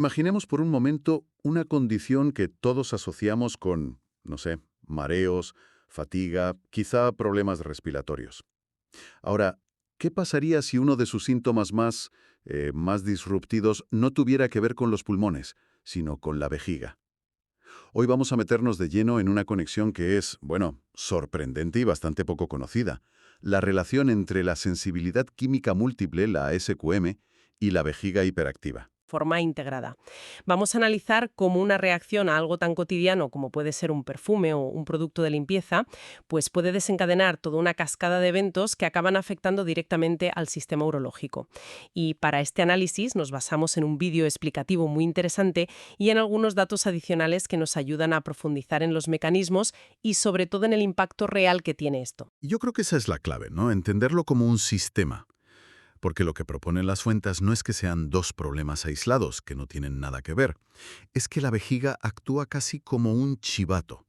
Imaginemos por un momento una condición que todos asociamos con, no sé, mareos, fatiga, quizá problemas respiratorios. Ahora, ¿qué pasaría si uno de sus síntomas más disruptivos no tuviera que ver con los pulmones, sino con la vejiga? Hoy vamos a meternos de lleno en una conexión que es, bueno, sorprendente y bastante poco conocida. La relación entre la sensibilidad química múltiple, la SQM, y la vejiga hiperactiva. Forma integrada. Vamos a analizar cómo una reacción a algo tan cotidiano como puede ser un perfume o un producto de limpieza, pues puede desencadenar toda una cascada de eventos que acaban afectando directamente al sistema urológico. Y para este análisis nos basamos en un vídeo explicativo muy interesante y en algunos datos adicionales que nos ayudan a profundizar en los mecanismos y sobre todo en el impacto real que tiene esto. Y yo creo que esa es la clave, ¿no? Entenderlo como un sistema. Porque lo que proponen las fuentes no es que sean dos problemas aislados, que no tienen nada que ver. Es que la vejiga actúa casi como un chivato.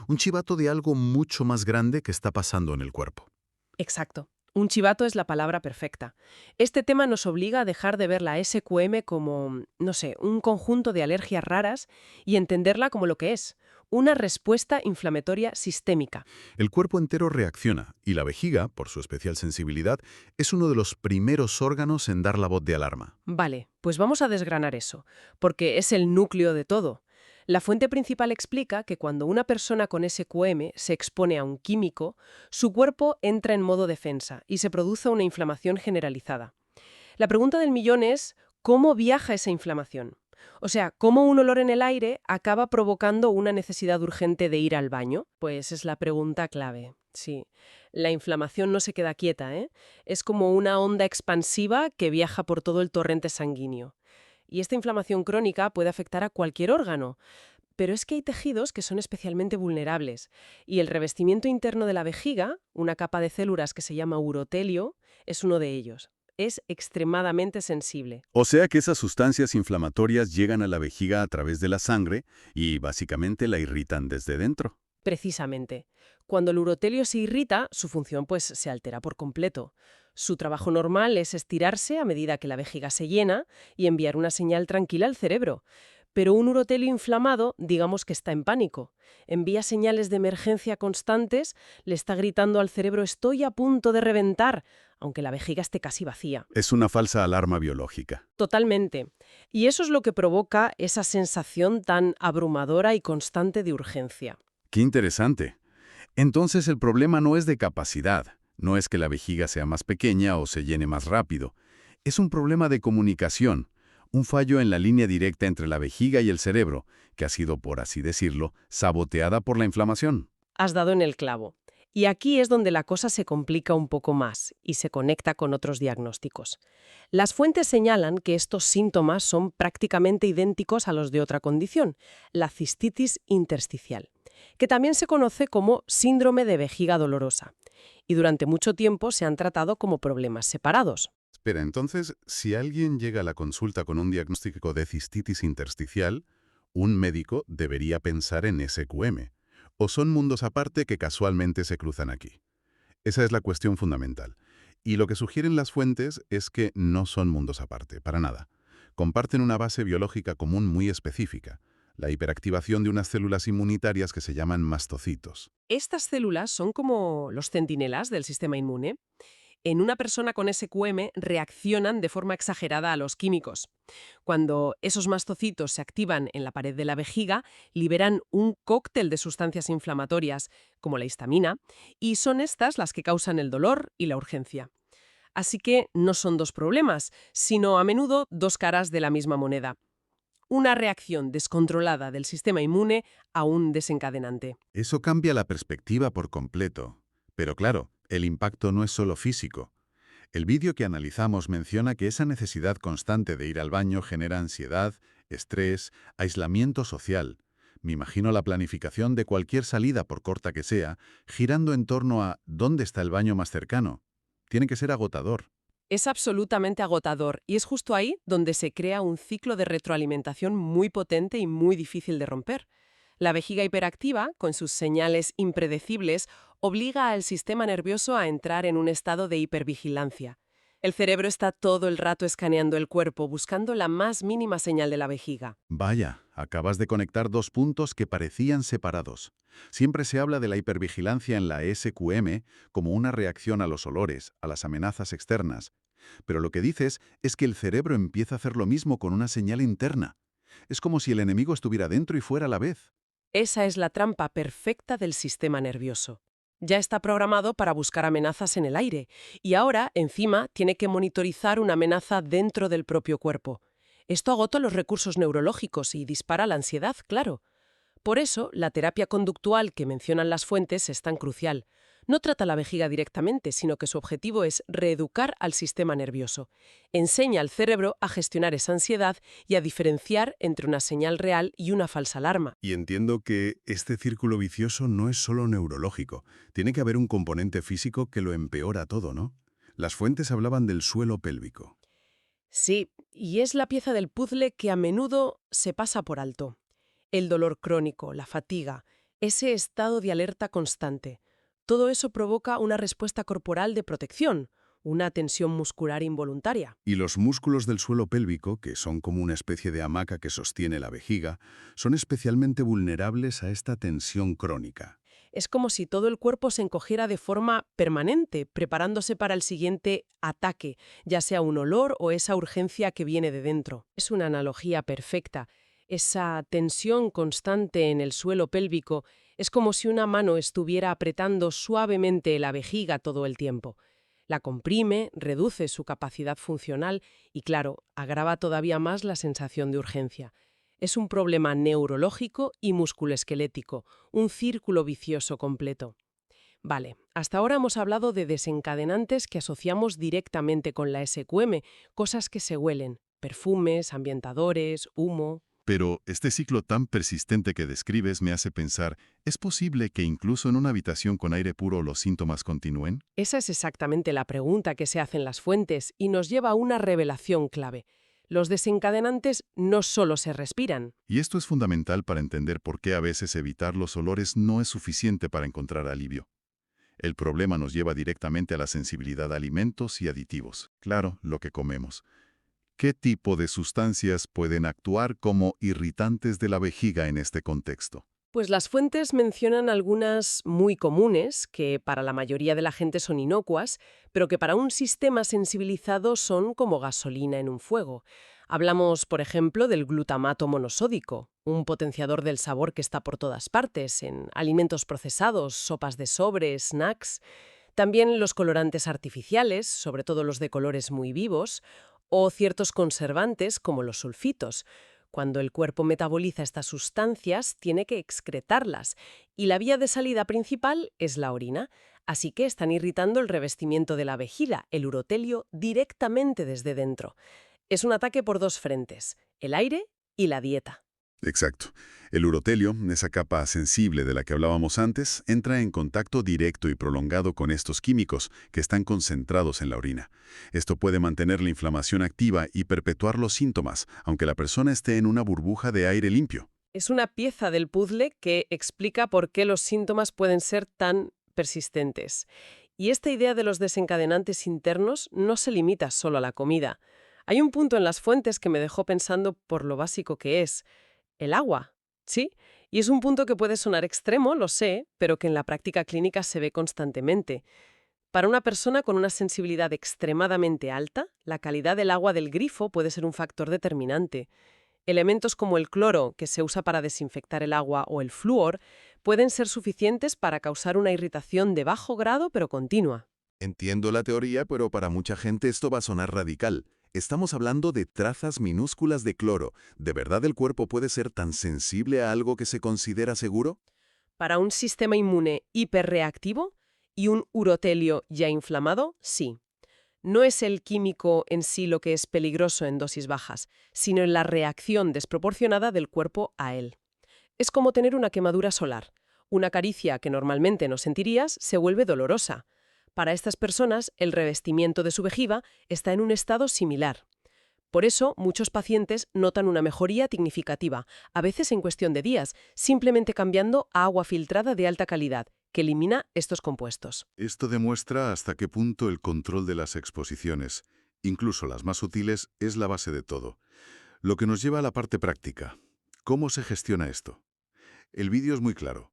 Un chivato de algo mucho más grande que está pasando en el cuerpo. Exacto. Un chivato es la palabra perfecta. Este tema nos obliga a dejar de ver la SQM como, no sé, un conjunto de alergias raras y entenderla como lo que es, una respuesta inflamatoria sistémica. El cuerpo entero reacciona, y la vejiga, por su especial sensibilidad, es uno de los primeros órganos en dar la voz de alarma. Vale, pues vamos a desgranar eso, porque es el núcleo de todo. La fuente principal explica que cuando una persona con SQM se expone a un químico, su cuerpo entra en modo defensa y se produce una inflamación generalizada. La pregunta del millón es, ¿cómo viaja esa inflamación? O sea, ¿cómo un olor en el aire acaba provocando una necesidad urgente de ir al baño? Pues es la pregunta clave. Sí, la inflamación no se queda quieta, ¿eh? Es como una onda expansiva que viaja por todo el torrente sanguíneo. Y esta inflamación crónica puede afectar a cualquier órgano, pero es que hay tejidos que son especialmente vulnerables. Y el revestimiento interno de la vejiga, una capa de células que se llama urotelio, es uno de ellos. Es extremadamente sensible. O sea que esas sustancias inflamatorias llegan a la vejiga a través de la sangre y básicamente la irritan desde dentro. Precisamente. Cuando el urotelio se irrita, su función pues se altera por completo. Su trabajo normal es estirarse a medida que la vejiga se llena y enviar una señal tranquila al cerebro. Pero un urotelio inflamado, digamos que está en pánico. Envía señales de emergencia constantes, le está gritando al cerebro estoy a punto de reventar, aunque la vejiga esté casi vacía. Es una falsa alarma biológica. Totalmente. Y eso es lo que provoca esa sensación tan abrumadora y constante de urgencia. Qué interesante. Entonces el problema no es de capacidad, no es que la vejiga sea más pequeña o se llene más rápido. Es un problema de comunicación, un fallo en la línea directa entre la vejiga y el cerebro, que ha sido, por así decirlo, saboteada por la inflamación. Has dado en el clavo. Y aquí es donde la cosa se complica un poco más y se conecta con otros diagnósticos. Las fuentes señalan que estos síntomas son prácticamente idénticos a los de otra condición, la cistitis intersticial, que también se conoce como síndrome de vejiga dolorosa, y durante mucho tiempo se han tratado como problemas separados. Espera, entonces, si alguien llega a la consulta con un diagnóstico de cistitis intersticial, un médico debería pensar en SQM. ¿O son mundos aparte que casualmente se cruzan aquí? Esa es la cuestión fundamental. Y lo que sugieren las fuentes es que no son mundos aparte, para nada. Comparten una base biológica común muy específica, la hiperactivación de unas células inmunitarias que se llaman mastocitos. Estas células son como los centinelas del sistema inmune. En una persona con SQM reaccionan de forma exagerada a los químicos. Cuando esos mastocitos se activan en la pared de la vejiga, liberan un cóctel de sustancias inflamatorias, como la histamina, y son estas las que causan el dolor y la urgencia. Así que no son dos problemas, sino a menudo dos caras de la misma moneda. Una reacción descontrolada del sistema inmune a un desencadenante. Eso cambia la perspectiva por completo. Pero claro, el impacto no es solo físico. El vídeo que analizamos menciona que esa necesidad constante de ir al baño genera ansiedad, estrés, aislamiento social. Me imagino la planificación de cualquier salida, por corta que sea, girando en torno a ¿dónde está el baño más cercano? Tiene que ser agotador. Es absolutamente agotador y es justo ahí donde se crea un ciclo de retroalimentación muy potente y muy difícil de romper. La vejiga hiperactiva, con sus señales impredecibles, obliga al sistema nervioso a entrar en un estado de hipervigilancia. El cerebro está todo el rato escaneando el cuerpo, buscando la más mínima señal de la vejiga. Vaya, acabas de conectar dos puntos que parecían separados. Siempre se habla de la hipervigilancia en la SQM como una reacción a los olores, a las amenazas externas. Pero lo que dices es que el cerebro empieza a hacer lo mismo con una señal interna. Es como si el enemigo estuviera dentro y fuera a la vez. Esa es la trampa perfecta del sistema nervioso. Ya está programado para buscar amenazas en el aire y ahora, encima, tiene que monitorizar una amenaza dentro del propio cuerpo. Esto agota los recursos neurológicos y dispara la ansiedad, claro. Por eso, la terapia conductual que mencionan las fuentes es tan crucial. No trata la vejiga directamente, sino que su objetivo es reeducar al sistema nervioso. Enseña al cerebro a gestionar esa ansiedad y a diferenciar entre una señal real y una falsa alarma. Y entiendo que este círculo vicioso no es solo neurológico. Tiene que haber un componente físico que lo empeora todo, ¿no? Las fuentes hablaban del suelo pélvico. Sí, y es la pieza del puzzle que a menudo se pasa por alto. El dolor crónico, la fatiga, ese estado de alerta constante. Todo eso provoca una respuesta corporal de protección, una tensión muscular involuntaria. Y los músculos del suelo pélvico, que son como una especie de hamaca que sostiene la vejiga, son especialmente vulnerables a esta tensión crónica. Es como si todo el cuerpo se encogiera de forma permanente, preparándose para el siguiente ataque, ya sea un olor o esa urgencia que viene de dentro. Es una analogía perfecta. Esa tensión constante en el suelo pélvico es como si una mano estuviera apretando suavemente la vejiga todo el tiempo. La comprime, reduce su capacidad funcional y, claro, agrava todavía más la sensación de urgencia. Es un problema neurológico y musculoesquelético, un círculo vicioso completo. Vale, hasta ahora hemos hablado de desencadenantes que asociamos directamente con la SQM, cosas que se huelen, perfumes, ambientadores, humo. Pero este ciclo tan persistente que describes me hace pensar, ¿es posible que incluso en una habitación con aire puro los síntomas continúen? Esa es exactamente la pregunta que se hacen las fuentes y nos lleva a una revelación clave. Los desencadenantes no solo se respiran. Y esto es fundamental para entender por qué a veces evitar los olores no es suficiente para encontrar alivio. El problema nos lleva directamente a la sensibilidad a alimentos y aditivos. Claro, lo que comemos. ¿Qué tipo de sustancias pueden actuar como irritantes de la vejiga en este contexto? Pues las fuentes mencionan algunas muy comunes, que para la mayoría de la gente son inocuas, pero que para un sistema sensibilizado son como gasolina en un fuego. Hablamos, por ejemplo, del glutamato monosódico, un potenciador del sabor que está por todas partes, en alimentos procesados, sopas de sobre, snacks. También los colorantes artificiales, sobre todo los de colores muy vivos, o ciertos conservantes como los sulfitos. Cuando el cuerpo metaboliza estas sustancias, tiene que excretarlas, y la vía de salida principal es la orina, así que están irritando el revestimiento de la vejiga, el urotelio, directamente desde dentro. Es un ataque por dos frentes, el aire y la dieta. Exacto. El urotelio, esa capa sensible de la que hablábamos antes, entra en contacto directo y prolongado con estos químicos que están concentrados en la orina. Esto puede mantener la inflamación activa y perpetuar los síntomas, aunque la persona esté en una burbuja de aire limpio. Es una pieza del puzzle que explica por qué los síntomas pueden ser tan persistentes. Y esta idea de los desencadenantes internos no se limita solo a la comida. Hay un punto en las fuentes que me dejó pensando por lo básico que es. El agua, ¿sí? Y es un punto que puede sonar extremo, lo sé, pero que en la práctica clínica se ve constantemente. Para una persona con una sensibilidad extremadamente alta, la calidad del agua del grifo puede ser un factor determinante. Elementos como el cloro, que se usa para desinfectar el agua, o el flúor, pueden ser suficientes para causar una irritación de bajo grado pero continua. Entiendo la teoría, pero para mucha gente esto va a sonar radical. Estamos hablando de trazas minúsculas de cloro. ¿De verdad el cuerpo puede ser tan sensible a algo que se considera seguro? Para un sistema inmune hiperreactivo y un urotelio ya inflamado, sí. No es el químico en sí lo que es peligroso en dosis bajas, sino en la reacción desproporcionada del cuerpo a él. Es como tener una quemadura solar. Una caricia que normalmente no sentirías se vuelve dolorosa. Para estas personas, el revestimiento de su vejiga está en un estado similar. Por eso, muchos pacientes notan una mejoría significativa, a veces en cuestión de días, simplemente cambiando a agua filtrada de alta calidad, que elimina estos compuestos. Esto demuestra hasta qué punto el control de las exposiciones incluso las más sutiles, es la base de todo. Lo que nos lleva a la parte práctica. ¿Cómo se gestiona esto? El vídeo es muy claro.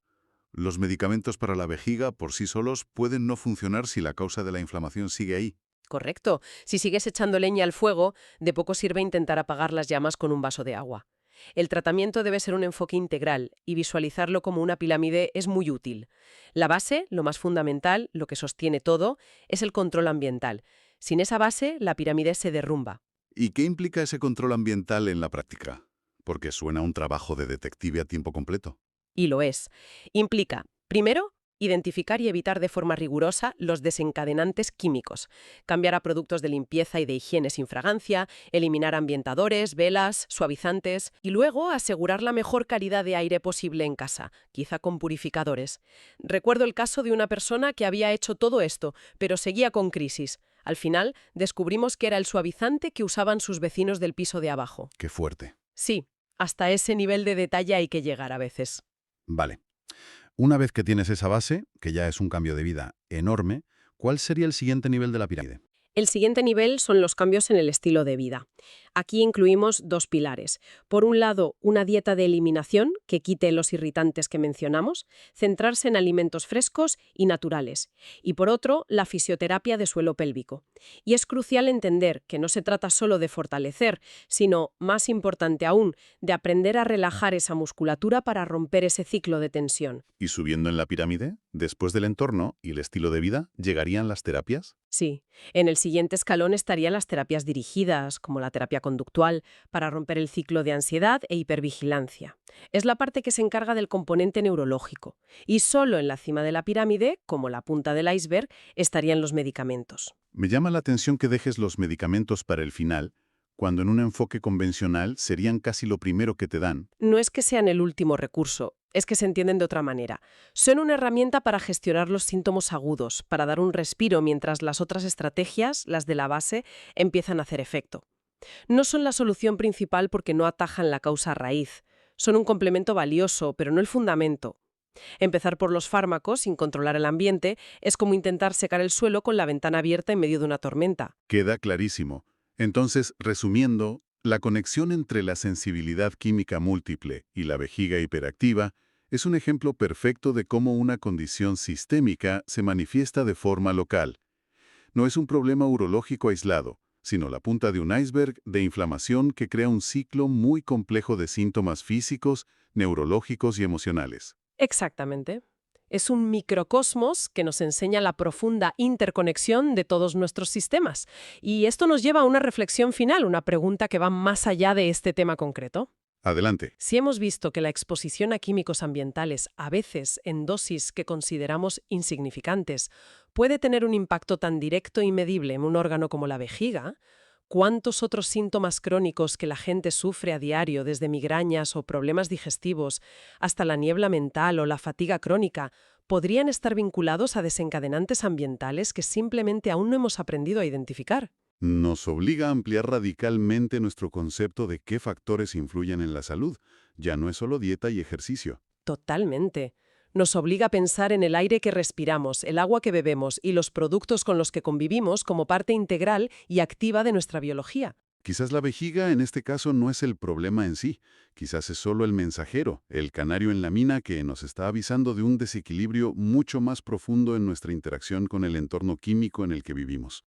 Los medicamentos para la vejiga por sí solos pueden no funcionar si la causa de la inflamación sigue ahí. Correcto. Si sigues echando leña al fuego, de poco sirve intentar apagar las llamas con un vaso de agua. El tratamiento debe ser un enfoque integral y visualizarlo como una pirámide es muy útil. La base, lo más fundamental, lo que sostiene todo, es el control ambiental. Sin esa base, la pirámide se derrumba. ¿Y qué implica ese control ambiental en la práctica? Porque suena a un trabajo de detective a tiempo completo. Y lo es. Implica, primero, identificar y evitar de forma rigurosa los desencadenantes químicos, cambiar a productos de limpieza y de higiene sin fragancia, eliminar ambientadores, velas, suavizantes y luego asegurar la mejor calidad de aire posible en casa, quizá con purificadores. Recuerdo el caso de una persona que había hecho todo esto, pero seguía con crisis. Al final, descubrimos que era el suavizante que usaban sus vecinos del piso de abajo. ¡Qué fuerte! Sí, hasta ese nivel de detalle hay que llegar a veces. Vale. Una vez que tienes esa base, que ya es un cambio de vida enorme, ¿cuál sería el siguiente nivel de la pirámide? El siguiente nivel son los cambios en el estilo de vida. Aquí incluimos dos pilares. Por un lado, una dieta de eliminación que quite los irritantes que mencionamos, centrarse en alimentos frescos y naturales. Y por otro, la fisioterapia de suelo pélvico. Y es crucial entender que no se trata solo de fortalecer, sino, más importante aún, de aprender a relajar esa musculatura para romper ese ciclo de tensión. Y subiendo en la pirámide, después del entorno y el estilo de vida, ¿llegarían las terapias? Sí, en el siguiente escalón estarían las terapias dirigidas, como la terapia conductual, para romper el ciclo de ansiedad e hipervigilancia. Es la parte que se encarga del componente neurológico. Y solo en la cima de la pirámide, como la punta del iceberg, estarían los medicamentos. Me llama la atención que dejes los medicamentos para el final, cuando en un enfoque convencional serían casi lo primero que te dan. No es que sean el último recurso, es que se entienden de otra manera. Son una herramienta para gestionar los síntomas agudos, para dar un respiro mientras las otras estrategias, las de la base, empiezan a hacer efecto. No son la solución principal porque no atajan la causa raíz. Son un complemento valioso, pero no el fundamento. Empezar por los fármacos sin controlar el ambiente es como intentar secar el suelo con la ventana abierta en medio de una tormenta. Queda clarísimo. Entonces, resumiendo, la conexión entre la sensibilidad química múltiple y la vejiga hiperactiva es un ejemplo perfecto de cómo una condición sistémica se manifiesta de forma local. No es un problema urológico aislado, sino la punta de un iceberg de inflamación que crea un ciclo muy complejo de síntomas físicos, neurológicos y emocionales. Exactamente. Es un microcosmos que nos enseña la profunda interconexión de todos nuestros sistemas. Y esto nos lleva a una reflexión final, una pregunta que va más allá de este tema concreto. Adelante. Si hemos visto que la exposición a químicos ambientales, a veces en dosis que consideramos insignificantes, puede tener un impacto tan directo y medible en un órgano como la vejiga, ¿cuántos otros síntomas crónicos que la gente sufre a diario, desde migrañas o problemas digestivos hasta la niebla mental o la fatiga crónica, podrían estar vinculados a desencadenantes ambientales que simplemente aún no hemos aprendido a identificar? Nos obliga a ampliar radicalmente nuestro concepto de qué factores influyen en la salud. Ya no es solo dieta y ejercicio. Totalmente. Nos obliga a pensar en el aire que respiramos, el agua que bebemos y los productos con los que convivimos como parte integral y activa de nuestra biología. Quizás la vejiga en este caso no es el problema en sí. Quizás es solo el mensajero, el canario en la mina que nos está avisando de un desequilibrio mucho más profundo en nuestra interacción con el entorno químico en el que vivimos.